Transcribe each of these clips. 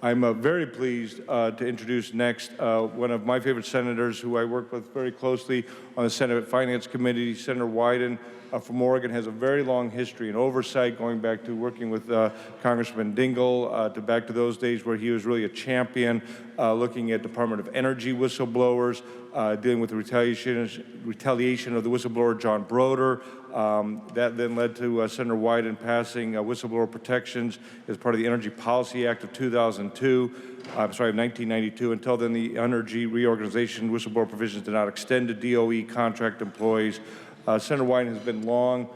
I'm very pleased to introduce next one of my favorite senators who I work with very closely on the Senate Finance Committee. Senator Wyden from Oregon has a very long history in oversight, going back to working with Congressman Dingell, back to those days where he was really a champion, looking at Department of Energy whistleblowers, dealing with the retaliation of the whistleblower John Broder. That then led to Senator Wyden passing whistleblower protections as part of the Energy Policy Act of 1992. Until then, the Energy Reorganization whistleblower provisions did not extend to DOE contract employees. Senator Wyden has been long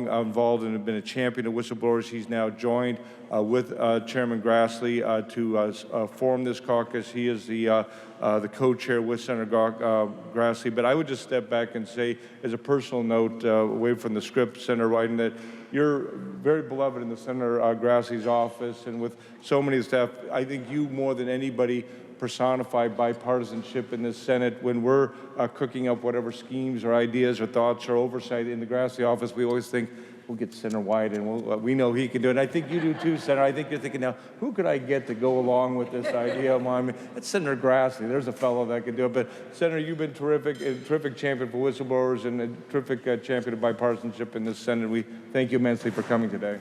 involved and have been a champion of whistleblowers. He's now joined with Chairman Grassley to form this caucus. He is the co-chair with Senator Grassley. But I would just step back and say, as a personal note, away from the script, Senator Wyden, that you're very beloved in the Senator Grassley's office, and with so many staff, I think you more than anybody personify bipartisanship in the Senate. When we're cooking up whatever schemes or ideas or thoughts or oversight in the Grassley office, we always think, we'll get Senator Wyden, we know he can do it. And I think you do too, Senator. I think you're thinking now, who could I get to go along with this idea of mine? It's Senator Grassley. There's a fellow that could do it. But Senator, you've been terrific, a terrific champion for whistleblowers and a terrific champion of bipartisanship in this Senate. We thank you immensely for coming today.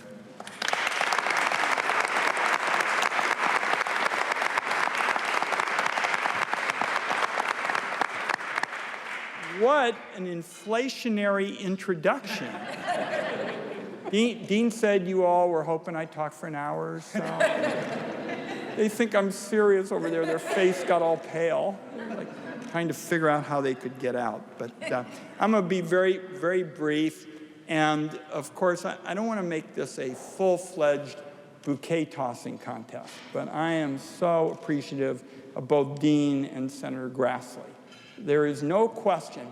What an inflationary introduction. Dean said you all were hoping I'd talk for an hour or so. They think I'm serious over there. Their face got all pale, like trying to figure out how they could get out. But I'm going to be very, very brief. And of course, I don't want to make this a full-fledged bouquet tossing contest, but I am so appreciative of both Dean and Senator Grassley. There is no question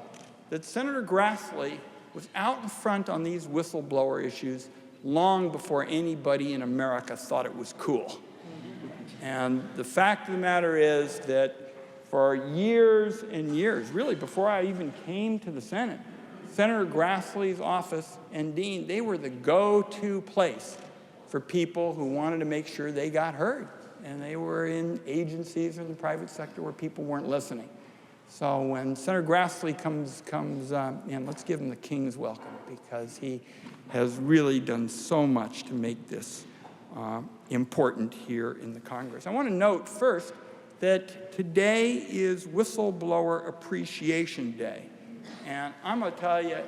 that Senator Grassley was out in front on these whistleblower issues long before anybody in America thought it was cool. And the fact of the matter is that for years and years, really before I even came to the Senate, Senator Grassley's office and Dean, they were the go-to place for people who wanted to make sure they got heard. And they were in agencies or the private sector where people weren't listening. So when Senator Grassley comes in, let's give him the king's welcome, because he has really done so much to make this important here in the Congress. I want to note first that today is Whistleblower Appreciation Day. And I'm going to tell you,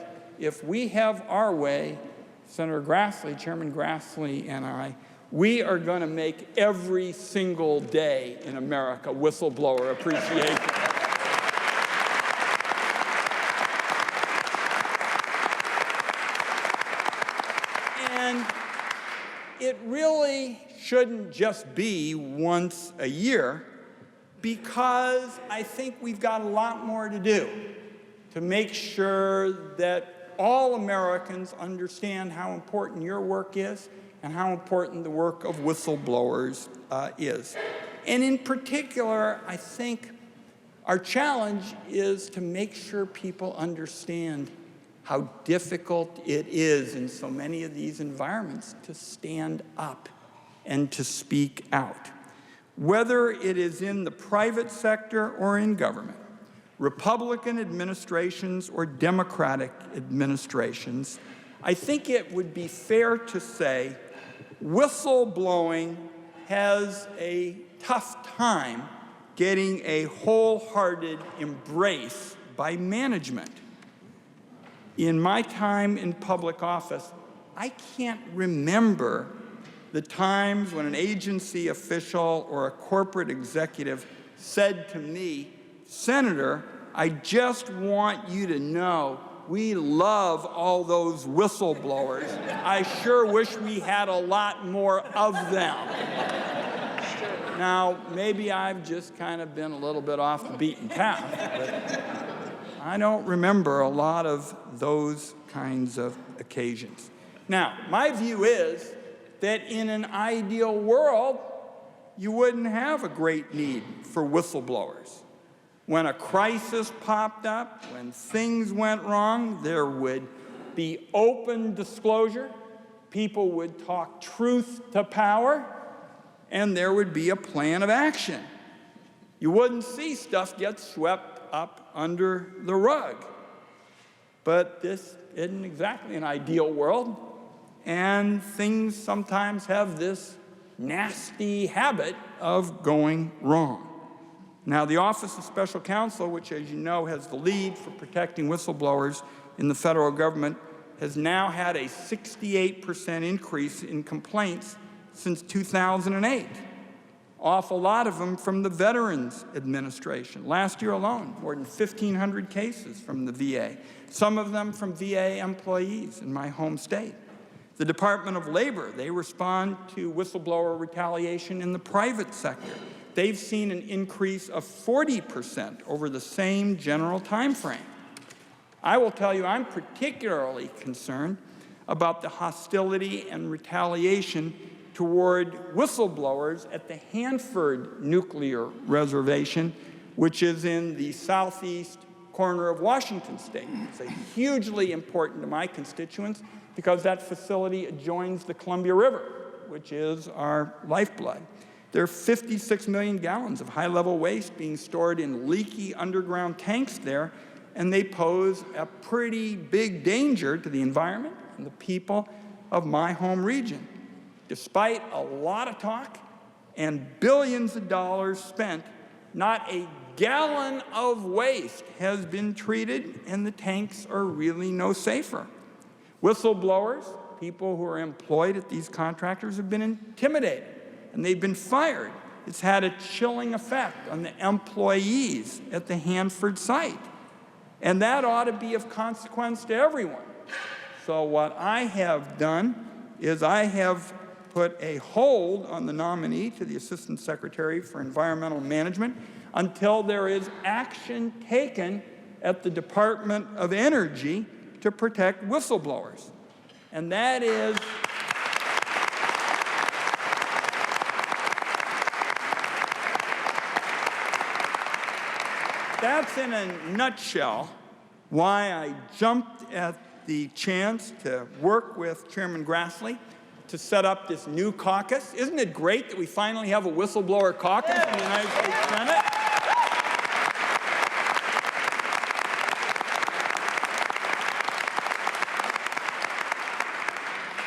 if we have our way, Senator Grassley, Chairman Grassley, and I, we are going to make every single day in America Whistleblower Appreciation. It really shouldn't just be once a year, because I think we've got a lot more to do to make sure that all Americans understand how important your work is and how important the work of whistleblowers is. And in particular, I think our challenge is to make sure people understand how difficult it is in so many of these environments to stand up and to speak out. Whether it is in the private sector or in government, Republican administrations or Democratic administrations, I think it would be fair to say whistleblowing has a tough time getting a wholehearted embrace by management. In my time in public office, I can't remember the times when an agency official or a corporate executive said to me, "Senator, I just want you to know we love all those whistleblowers. I sure wish we had a lot more of them." Now, maybe I've just kind of been a little bit off the beaten path, but I don't remember a lot of those kinds of occasions. Now, my view is that in an ideal world, you wouldn't have a great need for whistleblowers. When a crisis popped up, when things went wrong, there would be open disclosure. People would talk truth to power, and there would be a plan of action. You wouldn't see stuff get swept up under the rug. But this isn't exactly an ideal world, and things sometimes have this nasty habit of going wrong. Now, the Office of Special Counsel, which, as you know, has the lead for protecting whistleblowers in the federal government, has now had a 68% increase in complaints since 2008. Awful lot of them from the Veterans Administration. Last year alone, more than 1,500 cases from the VA, some of them from VA employees in my home state. The Department of Labor, they respond to whistleblower retaliation in the private sector. They've seen an increase of 40% over the same general time frame. I will tell you, I'm particularly concerned about the hostility and retaliation toward whistleblowers at the Hanford Nuclear Reservation, which is in the southeast corner of Washington state. It's hugely important to my constituents because that facility adjoins the Columbia River, which is our lifeblood. There are 56 million gallons of high-level waste being stored in leaky underground tanks there, and they pose a pretty big danger to the environment and the people of my home region. Despite a lot of talk and billions of dollars spent, not a gallon of waste has been treated, and the tanks are really no safer. Whistleblowers, people who are employed at these contractors, have been intimidated, and they've been fired. It's had a chilling effect on the employees at the Hanford site. And that ought to be of consequence to everyone. So what I have done is I have put a hold on the nominee to the Assistant Secretary for Environmental Management until there is action taken at the Department of Energy to protect whistleblowers. And that is that's in a nutshell why I jumped at the chance to work with Chairman Grassley to set up this new caucus. Isn't it great that we finally have a whistleblower caucus in the United States Senate?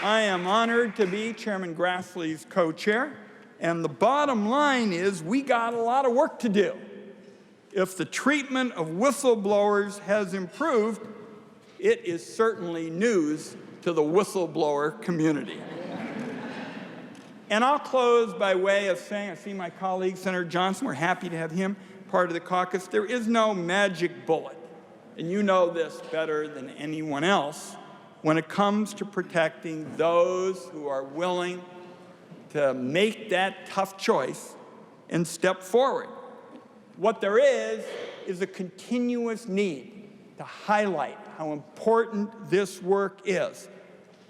I am honored to be Chairman Grassley's co-chair, and the bottom line is we got a lot of work to do. If the treatment of whistleblowers has improved, it is certainly news to the whistleblower community. And I'll close by way of saying, I see my colleague, Senator Johnson, we're happy to have him part of the caucus. There is no magic bullet, and you know this better than anyone else, when it comes to protecting those who are willing to make that tough choice and step forward. What there is a continuous need to highlight how important this work is,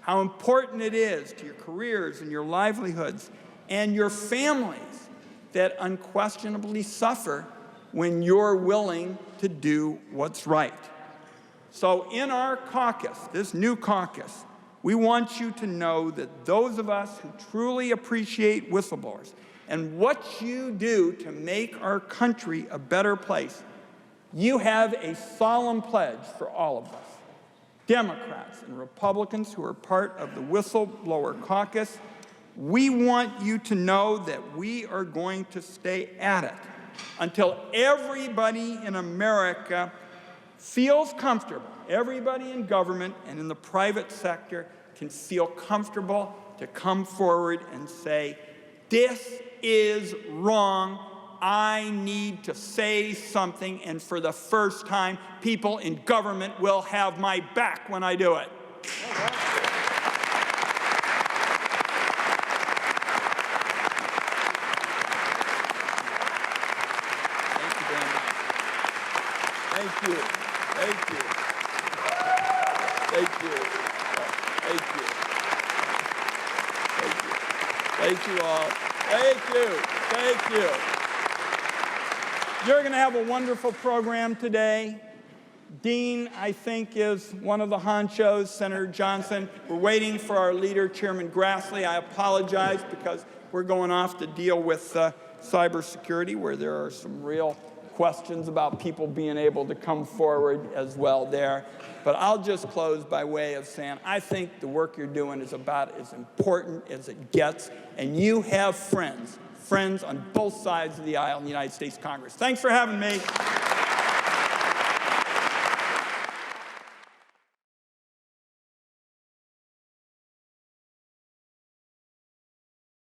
how important it is to your careers and your livelihoods and your families that unquestionably suffer when you're willing to do what's right. So in our caucus, this new caucus, we want you to know that those of us who truly appreciate whistleblowers and what you do to make our country a better place, you have a solemn pledge for all of us. Democrats and Republicans who are part of the Whistleblower Caucus, we want you to know that we are going to stay at it until everybody in America feels comfortable, everybody in government and in the private sector can feel comfortable to come forward and say, this is wrong, I need to say something, and for the first time, people in government will have my back when I do it. Thank you. Thank you. Thank you. Thank you. Thank you. Thank you all. Thank you. Thank you. You're going to have a wonderful program today. Dean, I think, is one of the honchos, Senator Johnson. We're waiting for our leader, Chairman Grassley. I apologize because we're going off to deal with cybersecurity, where there are some real questions about people being able to come forward as well there. But I'll just close by way of saying I think the work you're doing is about as important as it gets, and you have friends on both sides of the aisle in the United States Congress. Thanks for having me.